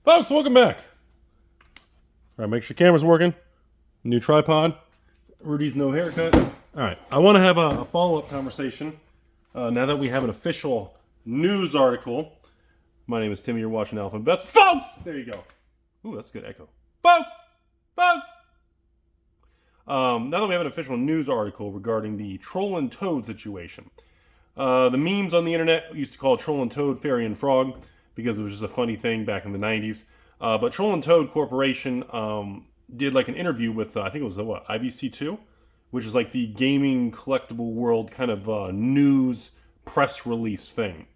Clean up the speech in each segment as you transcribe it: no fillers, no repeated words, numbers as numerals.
Folks, welcome back. All right, make sure your camera's working. New tripod. Rudy's no haircut. All right, I want to have a follow-up conversation now that we have an official news article. My name is Timmy. You're watching Alpha Invest. Folks! There you go. Ooh, that's a good echo. Folks! Folks! Now that we have an official news article regarding the troll and toad situation. The memes on the internet used to call it troll and toad, fairy and frog, because it was just a funny thing back in the 90s. But Troll and Toad Corporation did like an interview with, I think it was IVC2, which is like the gaming collectible world kind of news press release thing.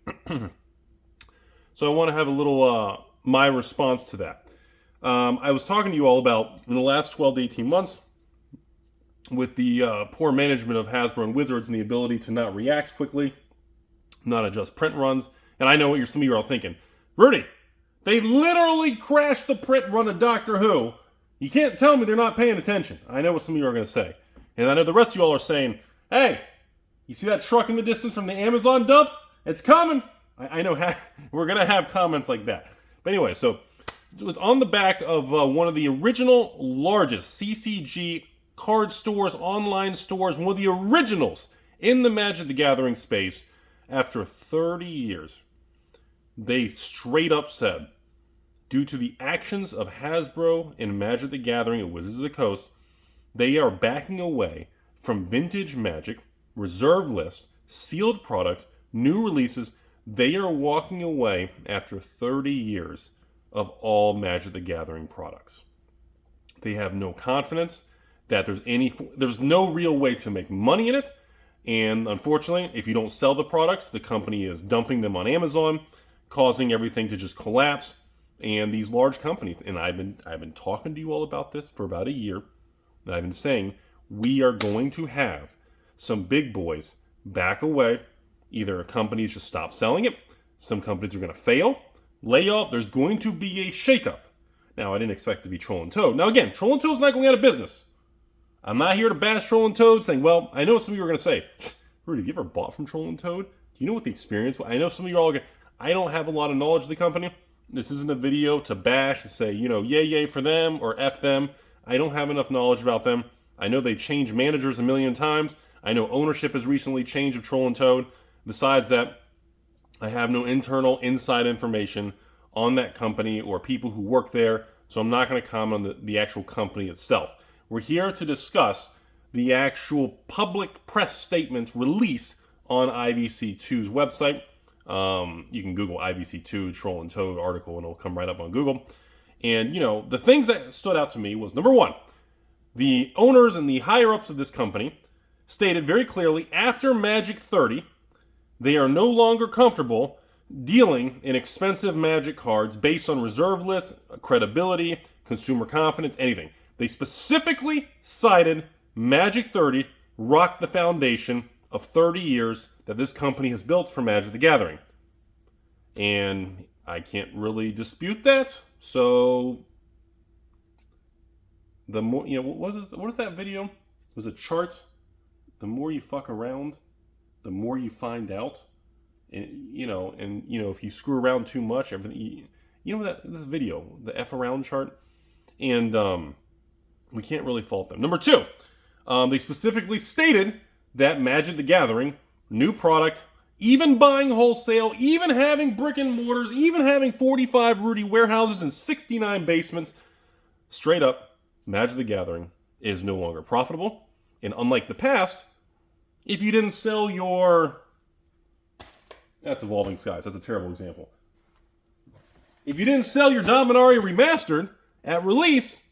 So I want to have a little, my response to that. I was talking to you all about in the last 12 to 18 months with the poor management of Hasbro and Wizards and the ability to not react quickly, not adjust print runs. And I know what some of you are all thinking. Rudy, they literally crashed the print run of Doctor Who. You can't tell me they're not paying attention. I know what some of you are going to say. And I know the rest of you all are saying, hey, you see that truck in the distance from the Amazon dump? It's coming. I know we're going to have comments like that. But anyway, so it's on the back of one of the original largest CCG card stores, online stores, one of the originals in the Magic the Gathering space. After 30 years, they straight up said, due to the actions of Hasbro and Magic the Gathering at Wizards of the Coast, they are backing away from vintage Magic, reserve list, sealed product, new releases. They are walking away after 30 years of all Magic the Gathering products. They have no confidence that there's no real way to make money in it. And unfortunately, if you don't sell the products, the company is dumping them on Amazon, causing everything to just collapse. And these large companies, and I've been talking to you all about this for about a year, and I've been saying we are going to have some big boys back away. Either companies just stop selling it, some companies are going to fail, lay off. There's going to be a shakeup. Now, I didn't expect it to be Troll and Toad. Now, again, Troll and Toad's not going out of business. I'm not here to bash Troll and Toad, saying, well, I know some of you are going to say, Rudy, have you ever bought from Troll and Toad? Do you know what the experience was? I know some of you are all going, I don't have a lot of knowledge of the company. This isn't a video to bash and say, yay for them or F them. I don't have enough knowledge about them. I know they changed managers a million times. I know ownership has recently changed of Troll and Toad. Besides that, I have no internal inside information on that company or people who work there, so I'm not going to comment on the actual company itself. We're here to discuss the actual public press statements release on IVC2's website. You can Google IVC2 Troll and Toad article and it'll come right up on Google. And, the things that stood out to me was, number one, the owners and the higher-ups of this company stated very clearly after Magic 30, they are no longer comfortable dealing in expensive Magic cards based on reserve lists, credibility, consumer confidence, anything. They specifically cited Magic 30 rocked the foundation of 30 years that this company has built for Magic the Gathering. And I can't really dispute that. So, the more, what is that video? It was a chart. The more you fuck around, the more you find out. And, if you screw around too much, everything, this video, the F around chart. And, we can't really fault them. Number two, they specifically stated that Magic the Gathering, new product, even buying wholesale, even having brick and mortars, even having 45 Rudy warehouses and 69 basements, straight up, Magic the Gathering is no longer profitable. And unlike the past, if you didn't sell that's Evolving Skies, that's a terrible example. If you didn't sell your Dominaria Remastered at release,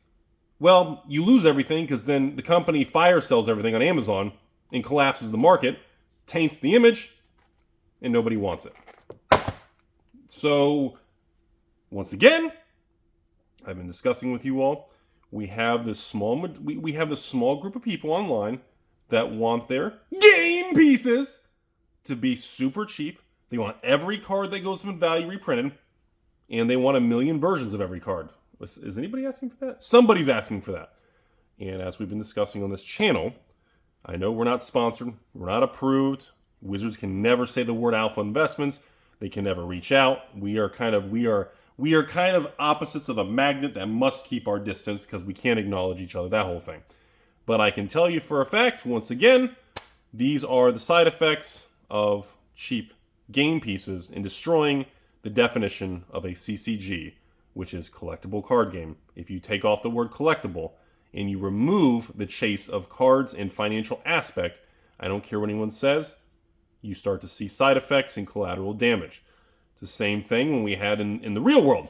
well, you lose everything because then the company fire sells everything on Amazon and collapses the market, taints the image, and nobody wants it. So, once again, I've been discussing with you all, we have this small group of people online that want their game pieces to be super cheap. They want every card that goes from value reprinted, and they want 1 million versions of every card. Is anybody asking for that? Somebody's asking for that. And as we've been discussing on this channel, I know we're not sponsored, we're not approved. Wizards can never say the word Alpha Investments. They can never reach out. We are We are kind of opposites of a magnet that must keep our distance because we can't acknowledge each other, that whole thing. But I can tell you for a fact, once again, these are the side effects of cheap game pieces in destroying the definition of a CCG, which is collectible card game. If you take off the word collectible and you remove the chase of cards and financial aspect, I don't care what anyone says, you start to see side effects and collateral damage. It's the same thing when we had in the real world.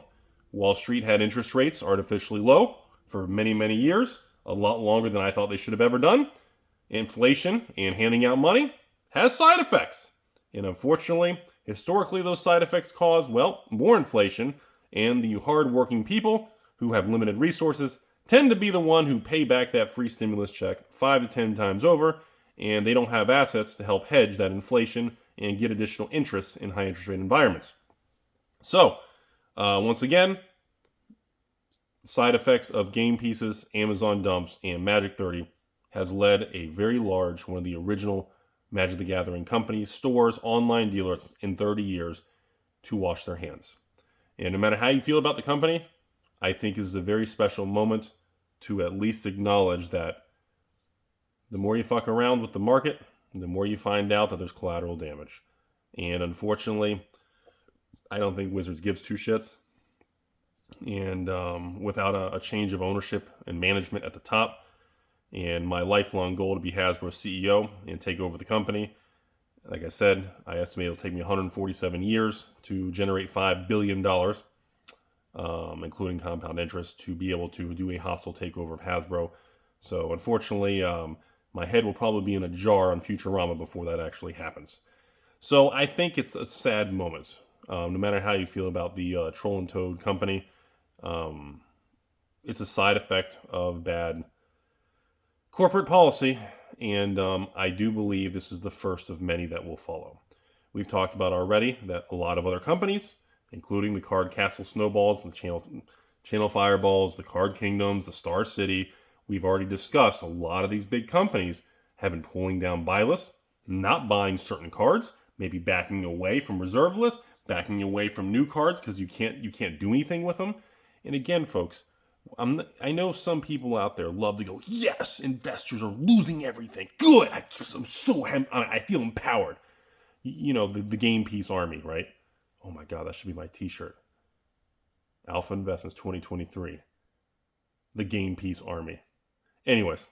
Wall Street had interest rates artificially low for many, many years, a lot longer than I thought they should have ever done. Inflation and handing out money has side effects. And unfortunately, historically, those side effects cause, well, more inflation, and the hard-working people who have limited resources tend to be the one who pay back that free stimulus check 5 to 10 times over, and they don't have assets to help hedge that inflation and get additional interest in high interest rate environments. So, once again, side effects of game pieces, Amazon dumps, and Magic 30 has led a very large, one of the original Magic the Gathering companies, stores, online dealers in 30 years to wash their hands. And no matter how you feel about the company, I think this is a very special moment to at least acknowledge that the more you fuck around with the market, the more you find out that there's collateral damage. And unfortunately, I don't think Wizards gives two shits. And without a change of ownership and management at the top, and my lifelong goal to be Hasbro's CEO and take over the company, like I said, I estimate it'll take me 147 years to generate $5 billion, including compound interest, to be able to do a hostile takeover of Hasbro. So unfortunately, my head will probably be in a jar on Futurama before that actually happens. So I think it's a sad moment. No matter how you feel about the Troll and Toad company, it's a side effect of bad corporate policy, and I do believe this is the first of many that will follow. We've talked about already that a lot of other companies, including the Card Castle Snowballs, the Channel Fireballs, the Card Kingdoms, the Star City, we've already discussed a lot of these big companies have been pulling down buy lists, not buying certain cards, maybe backing away from reserve lists, backing away from new cards because you can't do anything with them. And again, folks, I know some people out there love to go, yes, investors are losing everything. Good. I feel empowered. You know, the game piece army, right? Oh my God, that should be my t-shirt. Alpha Investments 2023. The game piece army. Anyways,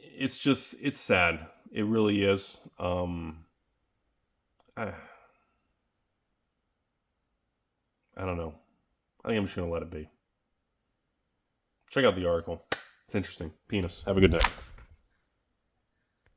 it's sad. It really is. I don't know. I think I'm just going to let it be. Check out the article. It's interesting. Penis. Have a good day.